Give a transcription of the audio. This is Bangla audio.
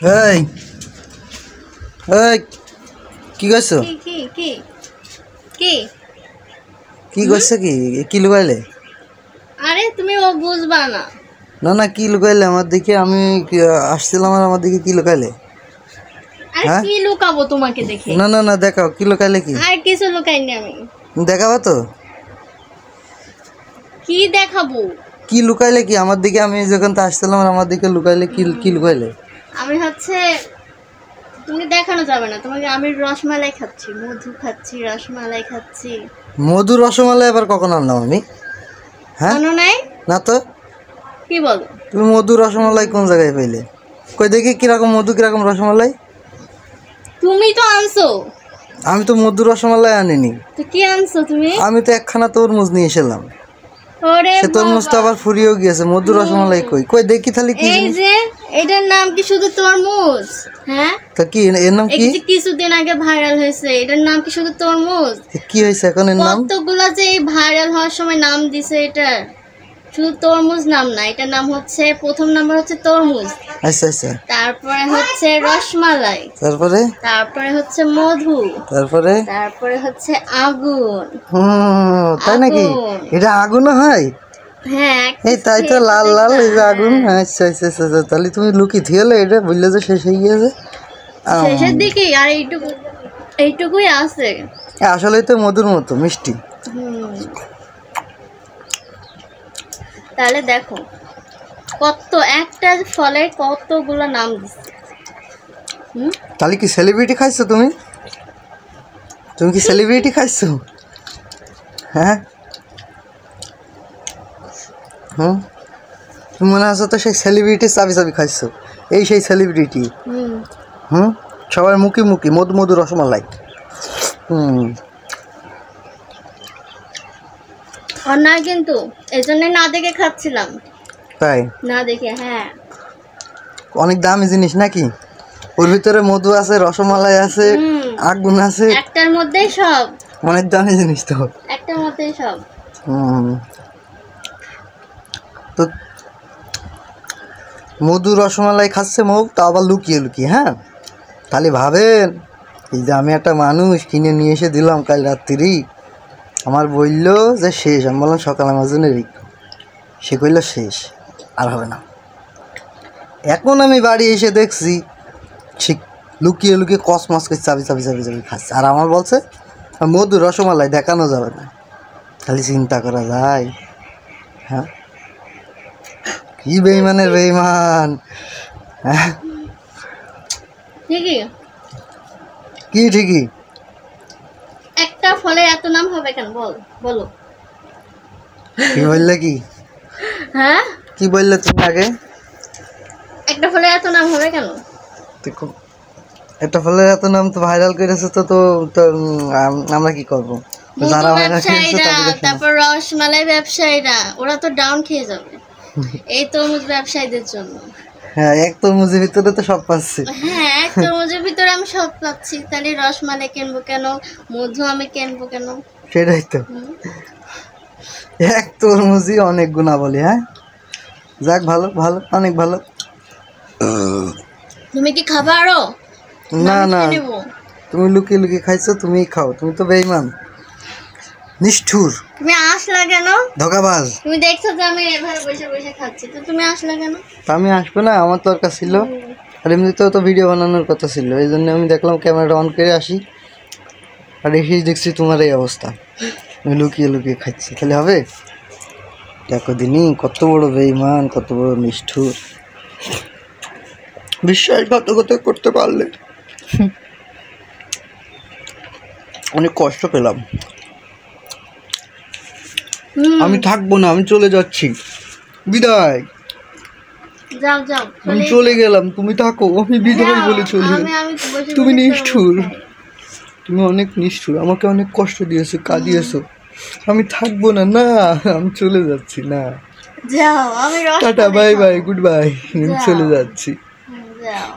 এই এই কি কইছো? কি কি কি কি কইছো? কি লুকাইলে? আরে তুমি ও বুঝবা না। না না কি লুকাইলে আমার দিকে? আমি আসছিলাম আর আমার দিকে কি লুকাইলে? আরে কি লুকাবো তোমাকে দেখে? না না না দেখাও কি লুকাইলে। কি আর কিছু লুকাইনি আমি। দেখাবো তো। কি দেখাবো? কি লুকাইলে কি আমার দিকে? আমি যখন তো আসছিলাম আর আমার দিকে লুকাইলে কি লুকাইলে? আমি তুমি দেখানো যাবে না তোমাকে। আমি রসমালাই খাচ্ছি, মধু খাচ্ছি, রসমালাই খাচ্ছি। মধু রসমালাই আবার কখন আনলাম আমি? হ্যাঁ মনে নাই? না তো। কি বলো তুমি মধু রসমালাই কোন জায়গায় পাইলে? কই দেখি কিরকম মধু কিরকম রসমালাই। তুমি তো আনছো। আমি তো মধু রসমালাই আনিনি। তো কি আনছো তুমি? আমি তো একখানা তরমুজ নিয়ে এসেলাম। ওরে সে তরমুজটা আবার ফুরিয়েও গিয়েছে। মধু রসমালাই কই দেখি তাহলে কি? এই যে এটার নাম কি শুধু তরমুজ? হ্যাঁ তা কি এর নাম কি? কিছুদিন আগে ভাইরাল হয়েছে, এটার নাম কি শুধু তরমুজ? কি হয়েছে এখন এর নাম? কতগুলা যে এই ভাইরাল হওয়ার সময় নাম দিছে। এটা শুধু তরমুজ নাম না, এটার নাম হচ্ছে, প্রথম নাম্বার হচ্ছে তরমুজ, আচ্ছা আচ্ছা, তারপরে হচ্ছে রসমালাই, তারপরে হচ্ছে মধু, তারপরে হচ্ছে আগুন। তাই নাকি? এটা আগুন হয়? হ্যাঁ এই তাই তো, লাল লাল এই যে আগুন। আচ্ছা আচ্ছা আচ্ছা, তাহলে তুমি লুকি থিয়েলে এটা বললে যে শেষ হয়ে গিয়েছে শেষের দিকে। আর এইটুকুই আছে। আসলে তো মধুর মতো মিষ্টি। তাহলে দেখো একটা ফলের কতগুলো নাম দিচ্ছে। তাহলে কি সেলিব্রিটি খাইছো তুমি? তুমি কি সেলিব্রিটি খাইছো? হ্যাঁ তুমি মনে আছো তো সেই সেলিব্রিটি চাবি চাবি খাইছো। এই সেই সেলিব্রিটি। সবার মুখে মুখে মধু মধু রসমালাই। না কিন্তু এই জন্য না দেখে খাচ্ছিলাম। তাই না দেখে? হ্যাঁ, অনেক দামি জিনিস নাকি? ওর ভিতরে মধু আছে, রসমালাই আছে, আগুন আছে, একটার মধ্যেই সব। অনেক দামি জিনিস তো, একটার মধ্যেই সব। তো মধু রসমালাই খাচ্ছে মৌ, তা আবার লুকিয়ে লুকিয়ে। হ্যাঁ তাহলে ভাবেন এই যে আমি একটা মানুষ কিনে নিয়ে এসে দিলাম কাল রাত্রি। আমার বললো যে শেষ। আমি বললাম সকাল আমার জন্য রেখো। সে কইল শেষ, আর হবে না। এখন আমি বাড়ি এসে দেখছি সে লুকিয়ে লুকিয়ে কসমস করে চাবি চাবি চাবি চাবি খাচ্ছে। আর আমার বলছে মধু রসমালাই দেখানো যাবে না। খালি চিন্তা করা যায়। হ্যাঁ কি বেইমানের বেইমান। হ্যাঁ ঠিকই। কি ঠিকই? একটা ফলের এত নাম হবে কেন? বলো। কি বললে? কি হ্যাঁ কি বললে তুমি আগে? একটা ফলের এত নাম হবে কেন? দেখো একটা ফলের এত নাম তো ভাইরাল করেছে তো আমরা কি করবো? যারা তারপর রসমালাই ব্যবসায়ীরা, ওরা তো ডাউন খেয়ে যাবে এই তরমুজ ব্যবসায়ীদের জন্য। হ্যাঁ এক তরমুজের ভিতরে তো সব পাচ্ছি। হ্যাঁ এক তরমুজের ভিতরে আমি সব পাচ্ছি, তাহলে রসমালাই কিনবো কেন? মধু আমি কিনবো কেন? সেটাই তো, এক তরমুজই অনেক গুণা বলি। হ্যাঁ যাক, ভালো ভালো, অনেক ভালো। তুমি কি খাবা আরো? না না, তুমি লুকিয়ে লুকিয়ে খাইছো, তুমি খাও। তুমি তো বেঈমান, নিষ্ঠুর। তুমি আসলা কেন? ধোঁকাবাজ। তুমি দেখছো যে আমি এভাবে বসে বসে খাচ্ছি, তো তুমি আসলা কেন? আমি আসবো না, আমার দরকার ছিল। আর এমনিতেও তো ভিডিও বানানোর কথা ছিল, এই জন্য আমি দেখলাম ক্যামেরাটা অন করে আসি। আর এসেই দেখছি তোমার এই অবস্থা, আমি লুকিয়ে লুকিয়ে খাচ্ছি। তাহলে হবে? দেখো দিনই কত বড় বেঈমান, কত বড় নিষ্ঠুর। বিশ্বাসঘাতকতা করতে পারলে অনেক কষ্ট পেলাম। আমি থাকবো না, আমি চলে যাচ্ছি। বিদায়। যাও যাও, আমি চলে গেলাম, তুমি থাকো। আমি বিদায় বলে চলে গেলাম। তুমি নিষ্ঠুর, তুমি অনেক নিষ্ঠুর, আমাকে অনেক কষ্ট দিয়েছো, কাঁদিয়েছো। আমি থাকবো না, না আমি চলে যাচ্ছি। না যাও, আমি tata, bye bye, good bye, চলে যাচ্ছি। যাও।